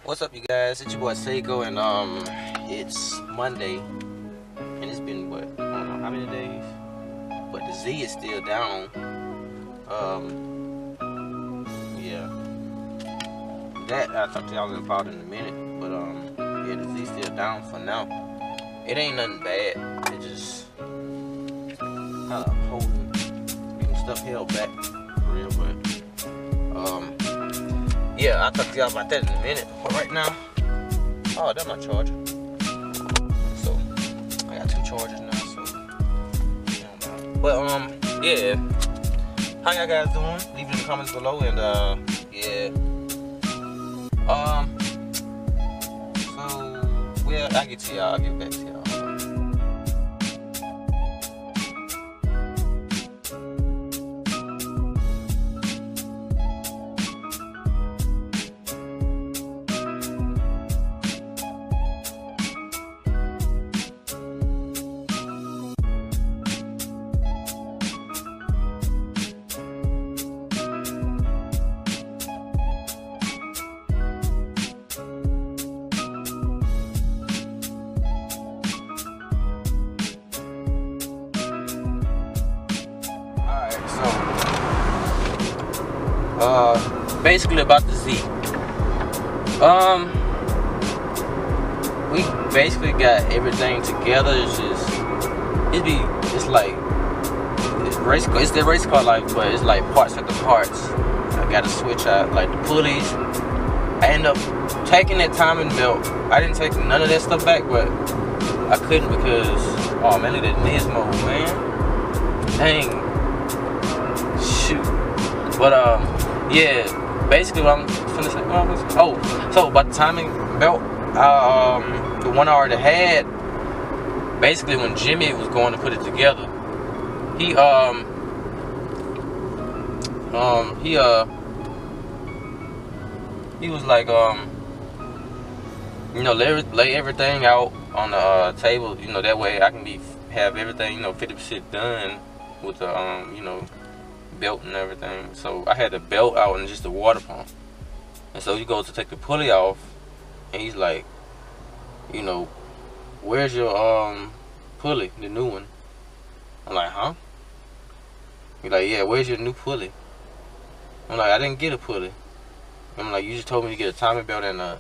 What's up, you guys? It's your boy Seiko, and it's Monday, and it's been what, I don't know how many days, but the Z is still down. Yeah, that I'll talk to y'all about in a minute, but yeah, the Z still down for now. It ain't nothing bad. It just kind of holding stuff held back for real, but yeah, I'll talk to y'all about that in a minute. But right now, oh, that's my charger. So I got two chargers now. So but yeah, how y'all guys doing? Leave it in the comments below, and yeah. So well, I'll get to y'all. I'll get back to y'all. Basically about the Z. We basically got everything together. It's the race car life, but it's like parts after parts. I gotta switch out like the pulleys. I end up taking that timing belt. I didn't take none of that stuff back, but I couldn't because oh man, look at that Nismo, man. Dang. Shoot. But yeah. Basically, what I'm finna say. So about the timing belt, the one I already had. Basically, when Jimmy was going to put it together, he was like lay everything out on the table. That way I can have everything 50% done with the belt and everything. So I had the belt out and just the water pump, and so he goes to take the pulley off, and he's like, where's your pulley, the new one? I'm like, huh? He's like, yeah, where's your new pulley? I'm like, I didn't get a pulley. I'm like, you just told me to get a timing belt and a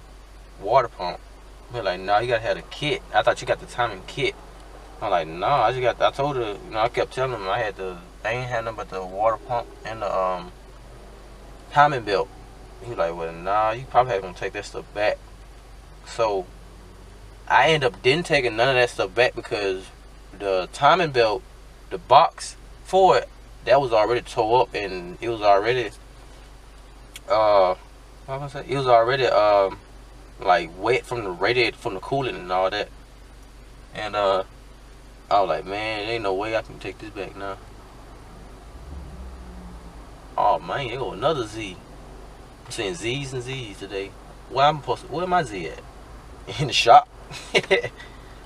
water pump. He's like, nah, you gotta have the kit. I thought you got the timing kit. I'm like, nah, I told her, I kept telling him I ain't had nothing but the water pump and the timing belt. He like, well, nah, you probably have to take that stuff back. So I end up didn't taking none of that stuff back because the timing belt, the box for it, that was already tore up, and it was already like wet from the radiator, from the coolant and all that. And I was like, man, there ain't no way I can take this back now. Oh man, there go another Z. I'm saying Z's and Z's today. Where my Z at? In the shop.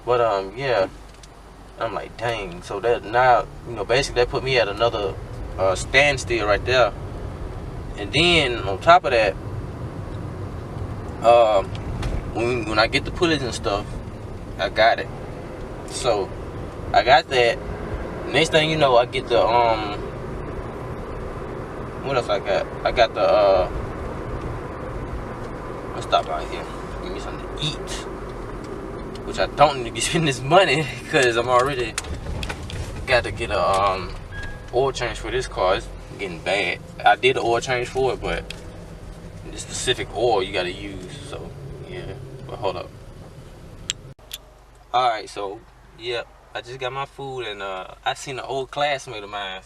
But yeah. I'm like, dang. So that now, basically that put me at another standstill right there. And then on top of that, when I get the pulleys and stuff, I got it. So I got that. Next thing you know, I get the what else I got? I got the let's stop out here. Give me something to eat. Which I don't need to be spending this money because I'm already got to get a oil change for this car. It's getting bad. I did an oil change for it, but the specific oil you gotta use. So yeah. But hold up. Alright, so yeah, I just got my food, and I seen an old classmate of mine.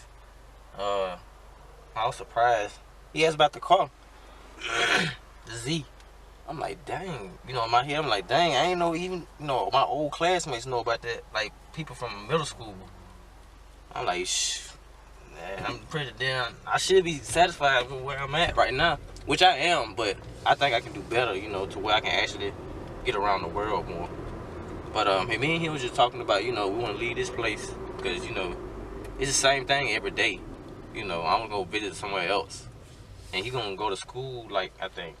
I was surprised. He asked about the car. The Z. I'm like, dang. In my head, I'm like, dang, I ain't know even, my old classmates know about that. Like, people from middle school. I'm like, man, I'm pretty damn, I should be satisfied with where I'm at right now. Which I am, but I think I can do better, to where I can actually get around the world more. But me and him was just talking about, we want to leave this place because, it's the same thing every day. I'm gonna go visit somewhere else. And he gonna go to school, like, I think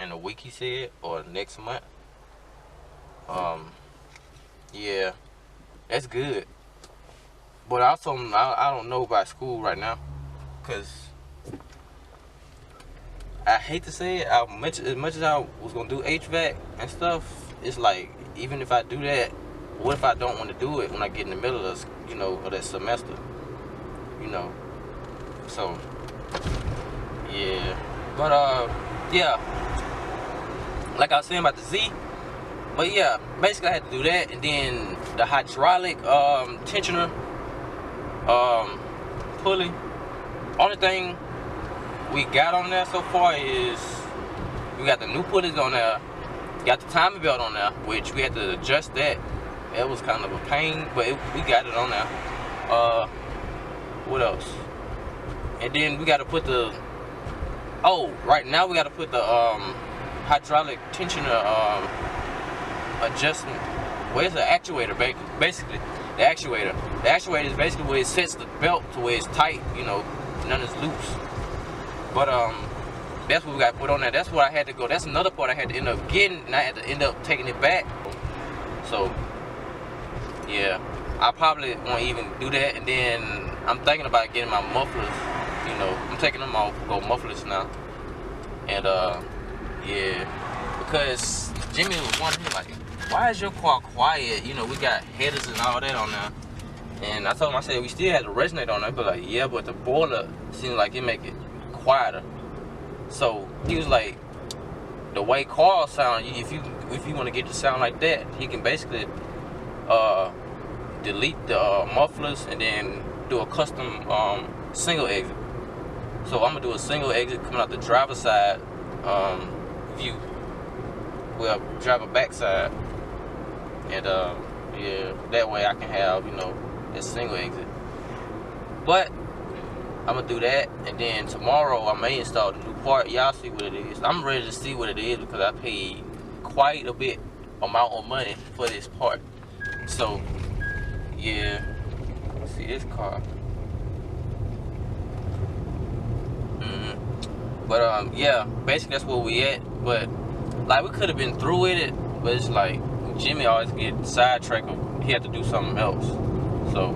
in a week, he said, or next month. Yeah, that's good. But also, I don't know about school right now, cause I hate to say it, as much as I was gonna do HVAC and stuff, it's like, even if I do that, what if I don't want to do it when I get in the middle of of that semester, you know? So yeah, but yeah, like I was saying about the Z. But yeah, basically I had to do that, and then the hydraulic tensioner pulley. Only thing we got on there so far is we got the new pulleys on there, got the timing belt on there, which we had to adjust that. It was kind of a pain, but we got it on there. What else? And then we got to put the right now we got to put the hydraulic tensioner adjustment. Where's the actuator? Basically, the actuator. The actuator is basically where it sets the belt to where it's tight. None is loose. But that's what we got to put on there. That's what I had to go. That's another part I had to end up getting, and I had to end up taking it back. So yeah, I probably won't even do that. And then I'm thinking about getting my mufflers. I'm taking them off, go mufflers now. And yeah, because Jimmy was wondering, like, why is your car quiet? We got headers and all that on there. And I told him, I said, we still had the resonate on there. But like, yeah, but the boiler seems like it make it quieter. So he was like, the way cars sound, if you want to get the sound like that, he can basically delete the mufflers and then do a custom single exit. So I'm gonna do a single exit coming out the driver's side view, well, driver backside, and yeah, that way I can have a single exit. But I'm gonna do that, and then tomorrow I may install the new part. Y'all see what it is. I'm ready to see what it is because I paid quite a bit amount of money for this part. So yeah, let's see this car. But yeah, basically that's where we at. But like, we could have been through with it, but it's like Jimmy always get sidetracked. He had to do something else. So,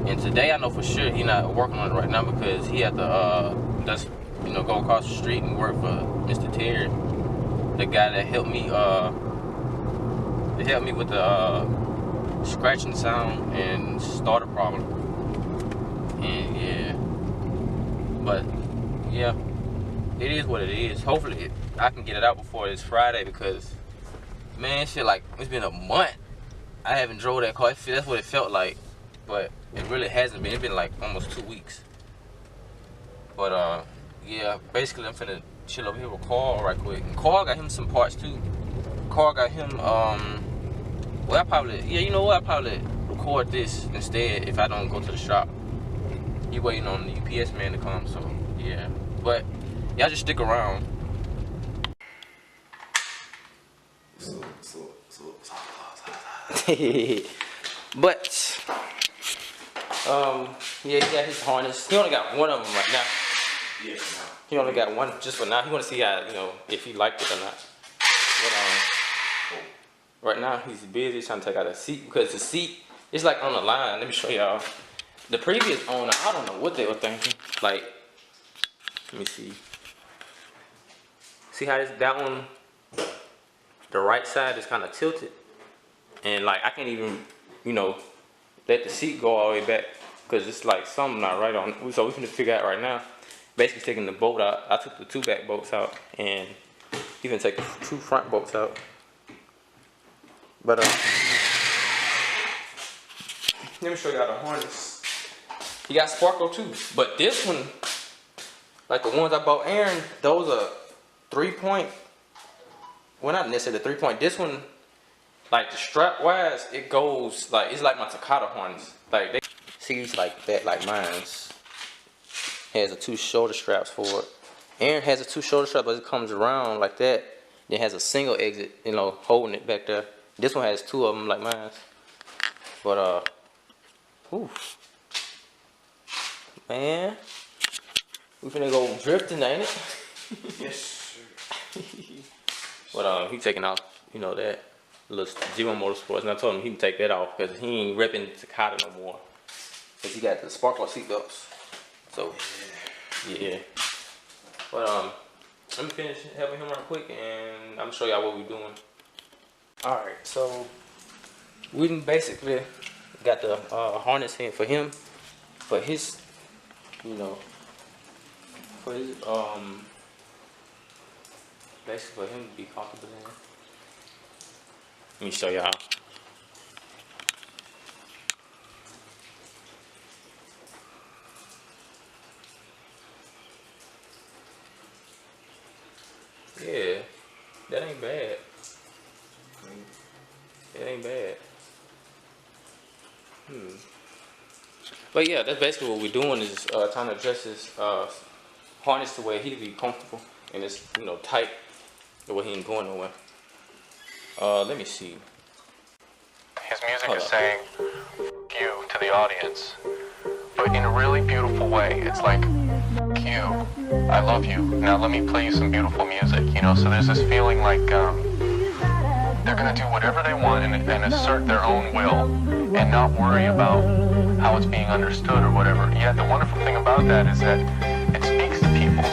and today I know for sure he not working on it right now because he had to just go across the street and work for Mr. Terry, the guy that helped me with the scratching sound and starter problem. And yeah, but yeah, it is what it is. Hopefully I can get it out before this Friday because, man, shit, like, it's been a month I haven't drove that car. That's what it felt like, but it really hasn't been. It's been like almost 2 weeks. But yeah, basically I'm finna chill over here with Carl right quick. And Carl got him some parts too. Carl got him well, I probably record this instead if I don't go to the shop. He waiting on the UPS man to come, so yeah. But y'all just stick around. But yeah, he got his harness. He only got one of them right now. Yes. He only got one just for now. He want to see how if he liked it or not. But right now he's busy trying to take out a seat because the seat is like on the line. Let me show y'all. The previous owner, I don't know what they were thinking. Like, let me see. See how that one, the right side is kind of tilted, and like I can't even, let the seat go all the way back because it's like something not right on. So we finna figure out right now. Basically taking the bolt out. I took the 2 back bolts out, and even take the 2 front bolts out. But let me show y'all the harness. He got Sparkle too, but this one, like the ones I bought Aaron, those are 3-point. Well, not necessarily 3-point. This one, like the strap wise, it goes like, it's like my Takata harness. Like they see it's like that, like mine's has the 2 shoulder straps for it. Aaron has a 2 shoulder straps, but it comes around like that. Then has a single exit, holding it back there. This one has 2 of them like mine's. But ooh, man, we finna go drifting, ain't it? Yes, sir. But he taking off, you know, that little G1 Motorsports, and I told him he can take that off because he ain't ripping Takata no more. Cause he got the sparkler seatbelts. So yeah. But let me finish helping him right quick, and I'm gonna show y'all what we're doing. All right, so we basically got the harness in for him, for his, you know, for his basically for him to be comfortable in. Let me show y'all. Yeah, that ain't bad. It ain't bad. But yeah, that's basically what we're doing is trying to adjust his harness to where he'd be comfortable and it's, you know, tight the way he ain't going nowhere. Let me see. His music is saying you to the audience, but in a really beautiful way. It's like, Q, I love you. Now let me play you some beautiful music, you know? So there's this feeling like they're gonna do whatever they want and assert their own will and not worry about how it's being understood or whatever. Yet the wonderful thing about that is that it speaks to people.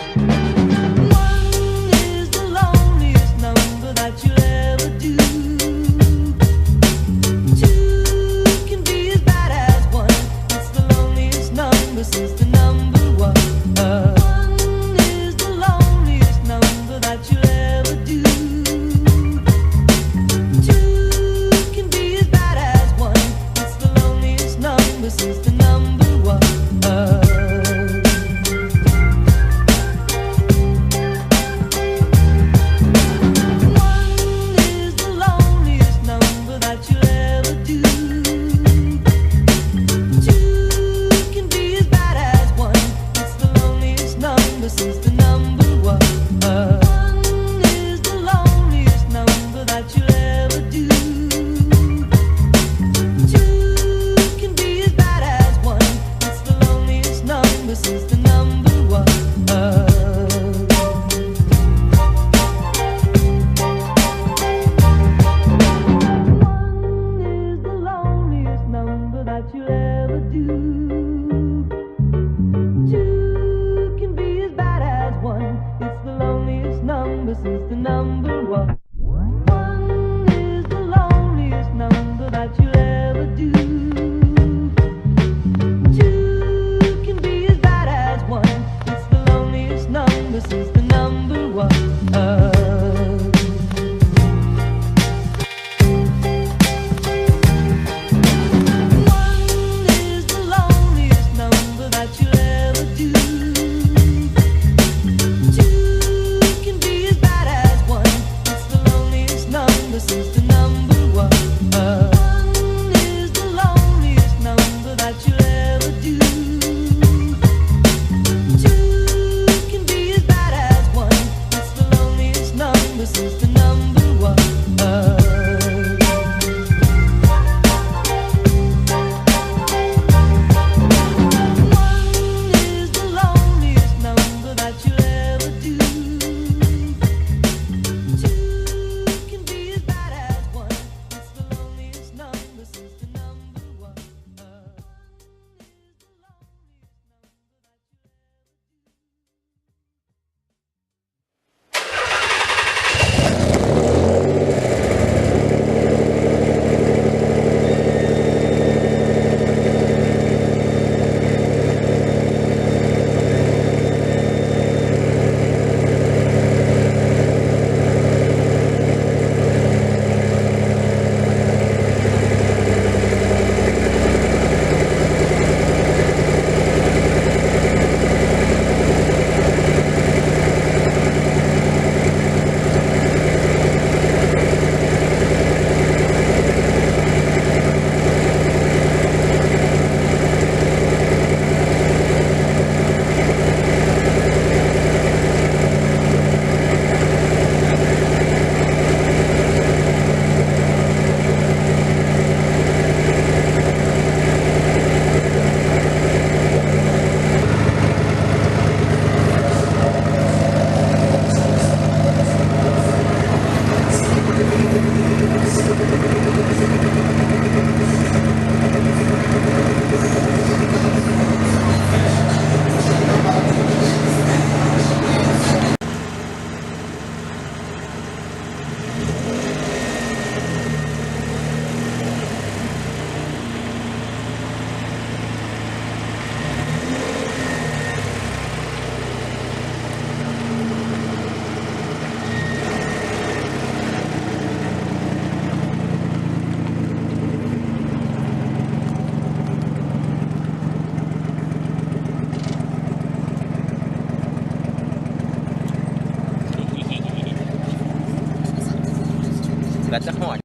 got the horn.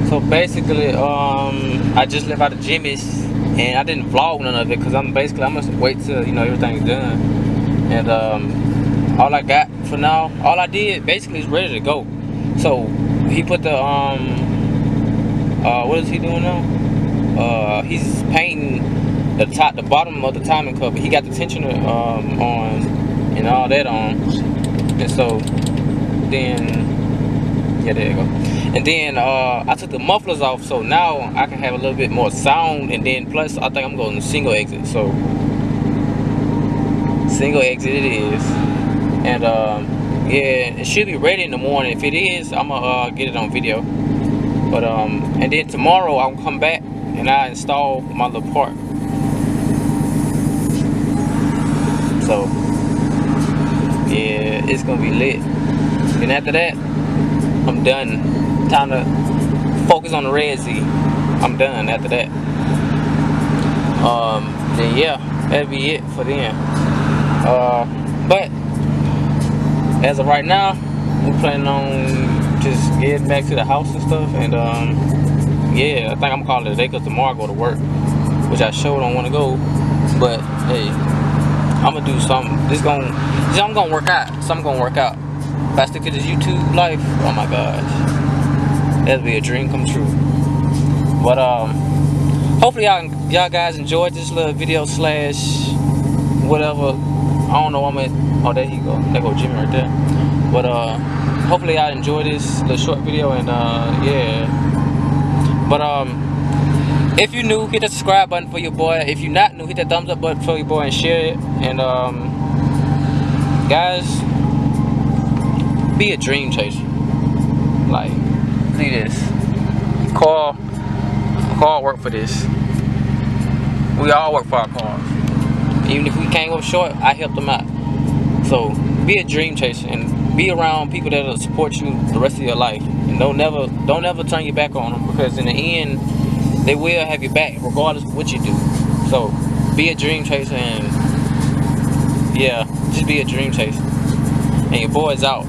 So basically, I just left out of Jimmy's, and I didn't vlog none of it because I'm gonna wait till everything's done. And all I got for now, all I did basically is ready to go. So he put the what is he doing now? He's painting the bottom of the timing cover. He got the tensioner on and all that on, and so then yeah, there you go. And then I took the mufflers off, so now I can have a little bit more sound. And then plus I think I'm going to single exit, so single exit it is. And yeah, it should be ready in the morning. If it is, I'm gonna get it on video. But and then tomorrow I'll come back and I install my little part. So yeah, it's gonna be lit. And after that, I'm done. Time to focus on the Red Z. I'm done after that. Then yeah, that'll be it for then. But as of right now, we're planning on just getting back to the house and stuff. And yeah, I think I'm calling it a day because tomorrow I go to work, which I sure don't want to go. But hey, I'm gonna do something. I'm gonna work out. So I'm gonna work out. If I stick to this YouTube life, oh my gosh, that'll be a dream come true. But hopefully y'all guys enjoyed this little video slash whatever. I don't know. Oh, there you go. There go Jimmy right there. But hopefully y'all enjoyed this little short video. And yeah. But if you're new, hit the subscribe button for your boy. If you're not new, hit that thumbs up button for your boy and share it. And guys, be a dream chaser. Like, see this. Carl work for this. We all work for our cars. Even if we came up short, I helped them out. So be a dream chaser and be around people that'll support you the rest of your life. And don't ever turn your back on them, because in the end, they will have your back regardless of what you do. So be a dream chaser, and yeah, just be a dream chaser. And your boy's out.